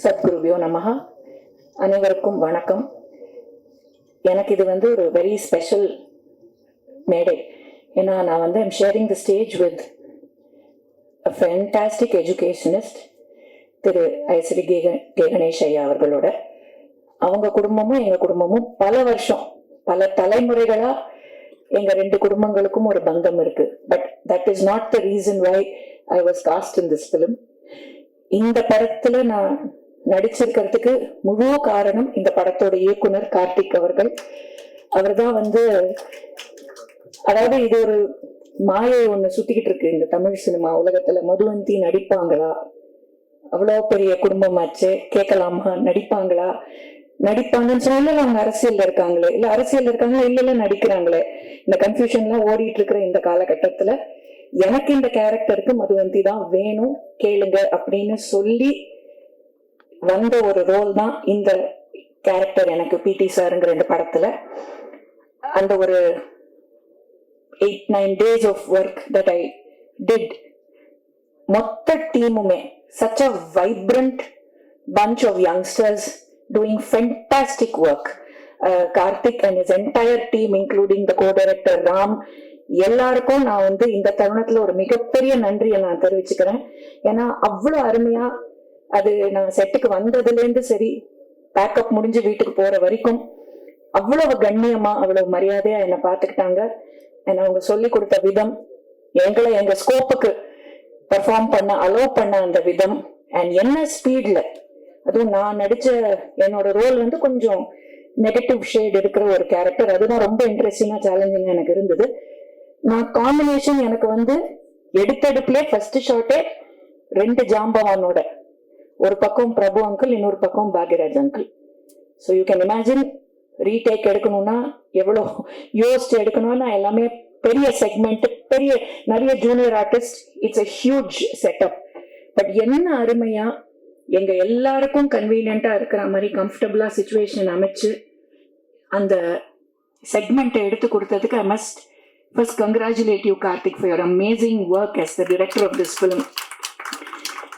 சத்குருவியோ நமஹ. அனைவருக்கும் வணக்கம். எனக்கு இது ஒரு வெரி ஸ்பெஷல் மேடை. ஏன்னா நான் I'm sharing the stage with a fantastic educationist Thiru Ishari Ganesh ஐயா அவர்களோட. அவங்க குடும்பமும் எங்கள் குடும்பமும் பல வருஷம், பல தலைமுறைகளா எங்க ரெண்டு குடும்பங்களுக்கும் ஒரு பந்தம் இருக்கு. But that is not the reason why I was cast in this film. இந்த படத்துல நான் நடிச்சிருக்கிறதுக்கு முழு காரணம் இந்த படத்தோட இயக்குனர் கார்த்திக் அவர்கள். அவர் தான் அதாவது இது ஒரு மாயை ஒண்ணு சுத்திக்கிட்டு இருக்கு இந்த தமிழ் சினிமா உலகத்துல. மதுவந்தி நடிப்பாங்களா, அவ்வளோ பெரிய குடும்பமாச்சு, கேட்கலாமா, நடிப்பாங்களா, நடிப்பாங்கன்னு சொன்னால அவங்க அரசியல்ல இருக்காங்களே, இல்ல அரசியல் இருக்காங்களா, இல்ல நடிக்கிறாங்களே, இந்த கன்ஃபியூஷன்லாம் ஓடிட்டு இருக்கிற இந்த காலகட்டத்துல எனக்கு இந்த கேரக்டருக்கு மதுவந்தி தான் வேணும், கேளுங்க அப்படின்னு சொல்லி வந்த ஒரு ரோல் தான் இந்த கேரக்டர். எனக்கு பிடி சாருங்கிற இந்த படத்துல அந்த ஒரு 8-9 days of work that I did. மொத்த டீமுமே such a vibrant bunch of youngsters doing fantastic work. Karthik and his entire team, including the co-director Ram, எல்லாருக்கும் நான் இந்த தருணத்துல ஒரு மிகப்பெரிய நன்றியை நான் தெரிவிச்சுக்கிறேன். ஏன்னா அவ்வளவு அருமையா அது நான் செட்டுக்கு வந்ததுல இருந்து சரி, பேக்கப் முடிஞ்சு வீட்டுக்கு போற வரைக்கும் அவ்வளவு கண்ணியமா, அவ்வளவு மரியாதையா என்னை பார்த்துக்கிட்டாங்க. அவங்க சொல்லி கொடுத்த விதம், எங்களை எங்க ஸ்கோப்புக்கு பெர்ஃபார்ம் பண்ண அலோ பண்ண அந்த விதம், அண்ட் என்ன ஸ்பீட்ல, அதுவும் நான் நடிச்ச என்னோட ரோல் கொஞ்சம் நெகட்டிவ் ஷேட் இருக்கிற ஒரு கேரக்டர். அதுதான் ரொம்ப இன்ட்ரெஸ்டிங்கா சேலஞ்சிங்கா எனக்கு இருந்தது. நான் காம்பினேஷன் எனக்கு எடுத்தடுப்புல ஃபர்ஸ்ட் ஷாட்டே 2 ஜாம்பவானோட, ஒரு பக்கம் பிரபு அங்கிள், இன்னொரு பக்கம் Bhagyaraj uncle. So you can imagine retake எடுக்கணும்னா எவ்வளோ யோசிச்சு எடுக்கணும்னா, எல்லாமே பெரிய செக்மெண்ட், பெரிய நிறைய junior artist, it's a huge setup. But என்ன அருமையா எங்க எல்லாருக்கும் கன்வீனியன்டா இருக்கிற மாதிரி கம்ஃபர்டபுளா சிச்சுவேஷன் அமைச்சு அந்த செக்மெண்ட்டை எடுத்து கொடுத்ததுக்கு I must first congratulate you, Karthik, for your amazing work as the director of this film.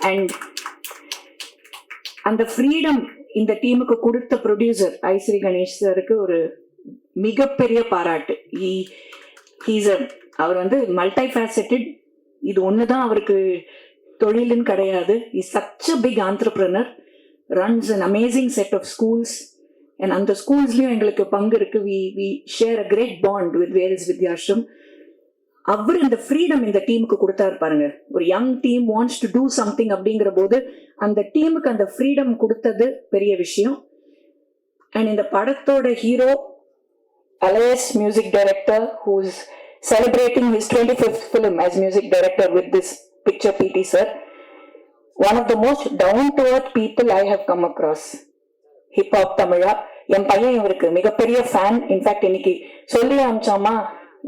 And அந்த ஃப்ரீடம் இந்த டீமுக்கு கொடுத்த ப்ரொடியூசர் ஐஸ்வரி கணேஷ் சாருக்கு ஒரு மிகப்பெரிய பாராட்டு. அவர் மல்டி ஃபேசட்டட். இது ஒண்ணுதான் அவருக்கு தொழிலுன்னு கிடையாது. Is such a big entrepreneur, runs an amazing set of schools. And அந்த ஸ்கூல்ஸ்லயும் எங்களுக்கு பங்கு இருக்கு. We share a great bond with Vels Vidyashram. அவர் இந்த ஃப்ரீடம் இந்த டீமுக்கு கொடுத்தாரு பாருங்க. ஒரு young team wants to do something அப்படிங்கிற போது அந்த டீமுக்கு அந்த ஃப்ரீடம் கொடுத்தது பெரிய விஷயம். அண்ட் இந்த படத்தோட hero alias music director, who is celebrating his 25th film as music director with this picture, PT sir. One of the most down to earth people I have come across. Hiphop Tamizha. என் பையன் இவருக்கு மிகப்பெரிய fan. In fact இன்னைக்கு சொல்லி அனுப்பிச்சாமா,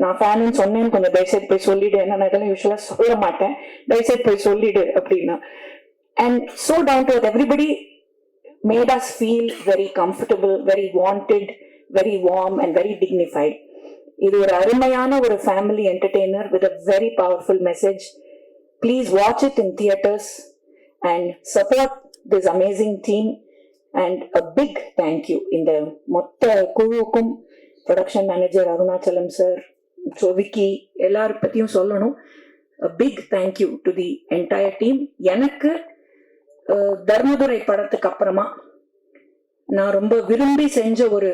நான் ஃபேன்னு சொன்னேன்னு கொஞ்சம் தயவுசெய்து போய் சொல்லிடு, ஏன்னா நான் இதெல்லாம் யூஸ்வலா சொல்ல மாட்டேன், தயவுசெய்து போய் சொல்லிடு அப்படின்னா. And so down to earth, everybody made us feel very comfortable, very wanted, very warm and very dignified. இது ஒரு அருமையான ஒரு family entertainer with a very powerful message. Please watch it in theatres and support this amazing team. And a big thank you இந்த மொத்த குழுவுக்கும். Production manager Arunachalam sir, Vicky, எல்லார பத்தியும் சொல்லணும். a big thank you to the entire team. எனக்கு தர்மதுரை படத்துக்கு அப்புறமா நான் ரொம்ப விரும்பி செஞ்ச ஒரு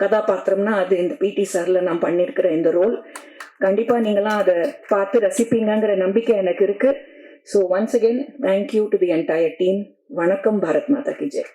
கதாபாத்திரம்னா அது இந்த பிடி சார்ல நான் பண்ணியிருக்கிற இந்த ரோல். கண்டிப்பா நீங்களாம் அதை பார்த்து ரசிப்பீங்கிற நம்பிக்கை எனக்கு இருக்கு. So once again thank you to the entire team. வணக்கம். பாரத் மாதா கி ஜெய்.